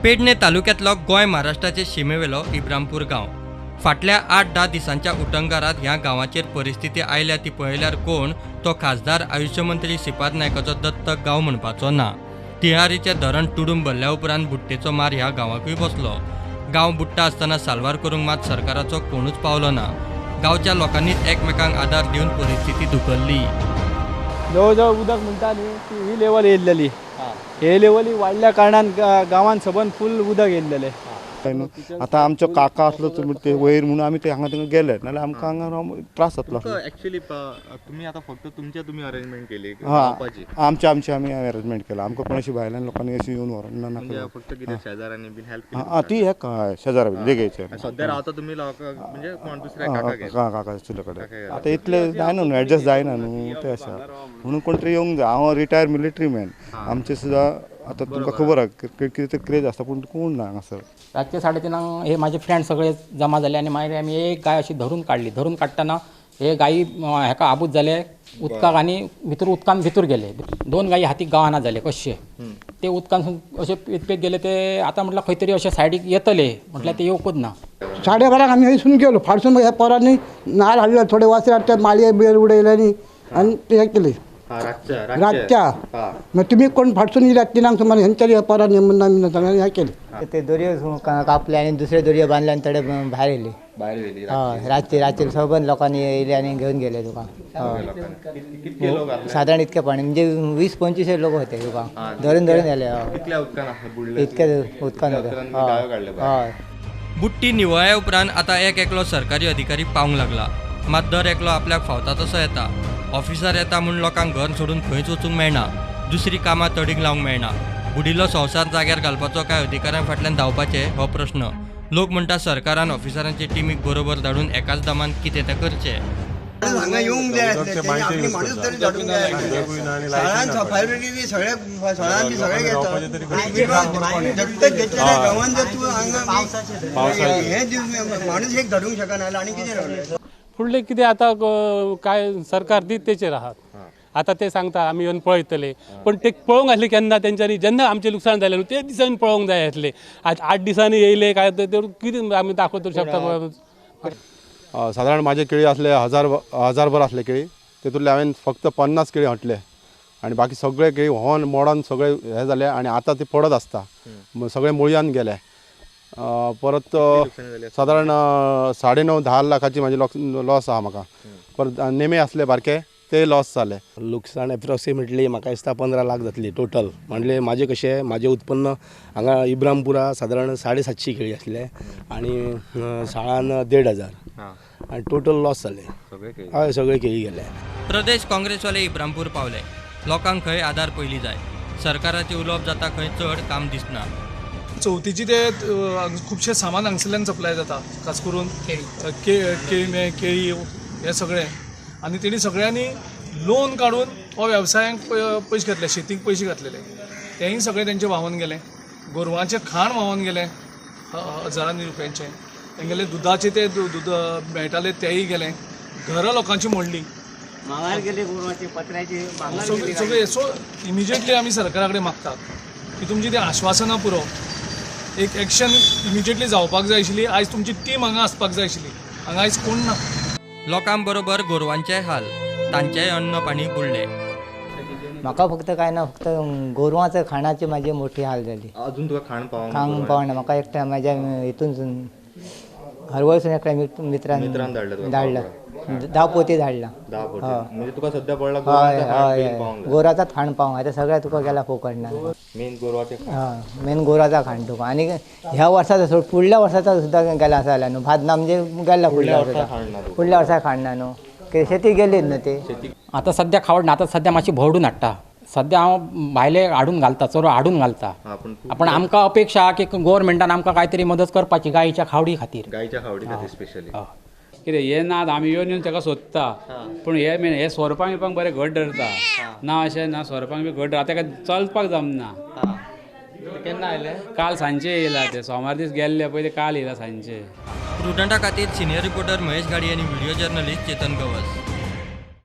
पेडणे तालुक्यातलो गोंय महाराष्ट्राचे शिमेवेलो इब्रामपूर गांव. फाटल्या 8-10 दिसांच्या उटंगारात ह्या गांवाचेर परिस्थिती आयल्या ती पळयल्यार कोण तो खासदार आयुष्यमंत्री श्रीपाद नायकाचो दत्तक गांव म्हणपाचो ना. तिहारीचें धरण तुडूंब भरल्या उपरांत बुट्टेचो मार ह्या गांवाकूय बसलो. गांव बुट्टा आसतना साल्वार करूंक मात सरकाराचो कोणूच पावलो ना. गांवच्या लोकांनीच एकमेकांक आदार दिवन परिस्थिती धुकल्ली. जवळ उदक म्हणटा न्ही ती ही लेवल येयल्लेली. हे लेवली वाडल्या कारणान गांवान सबंद फुल उदक येयल्लेलें. आता आमचो काका असलो ते वयर म्हणून आम्ही ते हांगा थिंगा गेले नाल्यार आमकां हांगा त्रास जातलो. ऍक्च्युअली तुम्ही आता फक्त तुम्ही अरेंजमेंट केली आमचे आमी अरेंजमेंट केला. आमकां कोण अशी भायल्यान लोकांनी अशी येवन व्हरोन ना. फक्त कितें शेजाऱ्यांनी बीन हेल्प ती हे शेजारा देगेचे सध्या रावता तुम्ही म्हणजे कोण दुसऱ्या काका कडेन आता इतले जायना न्हू एडजस्ट जायना न्हू ते अशा म्हणून कोण तरी येवंक जाय. हांव रिटायर मिलिटरी मॅन. आमचे सुद्दां आता तुमकां खबर आहा कितें ते क्रेज आसता पूण कोण ना हांगासर. रातचे 3:30 हे माझे फ्रेंड सगळे जमा झाले आणि मागीर आमी एक गाय अशी धरून काडली. धरून काडटना हे गायी हेका आबूज जाले उदकाक आनी उदकान भितर गेले. 2 गायी हातीक गावना जाले कशे. ते उदकान अशे पेत गेले. ते आता म्हटलं खंय तरी अशे सायडीक येतले म्हटल्यार ते येवकूच ना. 12:30 आमी हयसून गेलो. फाटसून ह्या पोरांनी नाल हाडले थोडे वासरे ते माळये बियर उडयल्यांनी आणि ते हे केले रातच्या. मग तुम्ही कोण फाटसून येयल्यात 3 सुमार हेंच्यानी पोरांनी म्हणून सगळ्यांनी हे केले. ते दोरयो कापले आणि दुसरे दोरयो बांधले आणि थोडे भायर येयले. हय रातचे सबंद लोकांनी येयले आणि घेऊन गेले तुका. साधारण इतके पाणी म्हणजे 20-25 लोक होते तुका धरून येले. इतके उदकान हय. बुट्टी निवळ्या उपरांत आता एकलो सरकारी अधिकारी पावंक लागला. मात दर एकलो आपल्याक फावता तसो येता. ऑफिसर येता म्हूण लोकांक घर सोडून खंयच वचूंक मेळना. दुसरी कामां तडीक लावंक मेळना. बुडिल्लो संवसार जाग्यार घालपाचो काय अधिकाऱ्यां फाटल्यान धांवपाचें हो प्रश्न. लोक म्हणटा सरकारान ऑफिसरांचे टिमीक बरोबर धाडून एकाच दमान कितें तें करचें. फुडले कितें आतां काय सरकार दीत तेचेर आहात. आता ते सांगता आमी येवन पळयतले पण ते पळोवंक आसले केन्ना तेंच्यांनी जेन्ना आमचें लुकसाण जालें न्हू ते दिसांनी पळोवंक जाय आसले. आज 8 दिसांनी येयले काय कितें आमी दाखोवंक शकता. साधारण माझे केळी असले 1000 असले केळी. तेतूंतले हांवें फक्त 50 केळी हटले आणि बाकी सगळे केळी व्होन मोडोन सगळे हे जाले आणि आता ते पडत आसता. सगळे मुळ्यान गेले. परत साधारण 9.5-10 लाखाची माझी लॉस आहा म्हाका. परत नेमे असले बारके ते लॉस जाले. लुकसाण एप्रॉक्सिमेटली म्हाका दिसता 15 लाख जातली टोटल. म्हणजे माझे कशें माझे उत्पन्न हांगा इब्रामपुरा साधारण 750 केळी आसले आणि शाळान 1,500 आणि टोटल लॉस जाले. हय सगळे केळी गेले. प्रदेश काँग्रेसवाले इब्रामपूर पावले. लोकांक खंय आदार पयली जाय. सरकाराची उलोवप जाता खंय चड काम दिसना. चवथीची ते खुबशे सामान हांगसरल्यान सप्लाय जाता खास करून केळी हे सगळे. आणि तेणी सगळ्यांनी लोन काढून हो वेवसायांक पयशे घातले. शेतीक पयशे घातलेले तेही सगळे तेंचे व्हांवून गेले. गोरवांचें खाण व्हांवून गेलें हजारांनी रुपयांचें. तेंगेले दुधाचे ते दूद मेळटाले तेय गेले. घरां लोकांची मोडली सगळे. सो इमिजिएटली आमी सरकारा कडेन मागतात की तुमची ती आश्वासनां पुरो एक एक्शन इमिजिएटली जावपाक जाय आशिल्ली. आयज तुमची टीम हांगा आसपाक जाय आशिल्ली. हांगा आयज कोण ना. लोकांबरोबर गोरवांचे हाल. तांचेय अन्न पाणी बुडले. म्हाका फक्त काय ना फक्त गोरवांचं खाणाची माझी मोठी हाल झाली. अजून तुका खाण पावना. म्हाका एकट्या माझ्या हितून हरवळसून एकट्या मित्रान धाडला 10 पोती धाडला. म्हणजे तुका सध्या पडला गोराचाच खाण पावंक. आता सगळ्या तुका गेला फोकडना. मेन गोराचा खाण तुका. आणि ह्या वर्साचा सोड फुडल्या वर्साचा सुद्धा गेला असा न्हू. भात ना म्हणजे गेला फुडल्या वर्सा खाणना न्हू. शेती गेलीच न्हू ते. आता सध्या खावड ना. आता सध्या मातशी भरडून हाडटा. सध्या हांव भायले हाडून घालता चोरो हाडून घालता. पण आमकां अपेक्षा आहा की गव्हर्मेंटान आमकां कांय तरी मदत करपाची गायच्या खावडी खातीर स्पेशली. कितें हे ना आमी येवन ताका सोदता पूण हे सोरपाक बिरपाक बरें घट धरता. ना अशें ना सोरपाक बी घट धरता. ताका चलपाक जमना. केन्ना आयले? काल सांजचे येयला ते. सोमार दीस गेल्ले पळय ते काल येयला सांजचे. प्रुडंटा खातीर सिनियर रिपोर्टर महेश गाडी आणि व्हिडिओ जर्नलिस्ट चेतन गवस.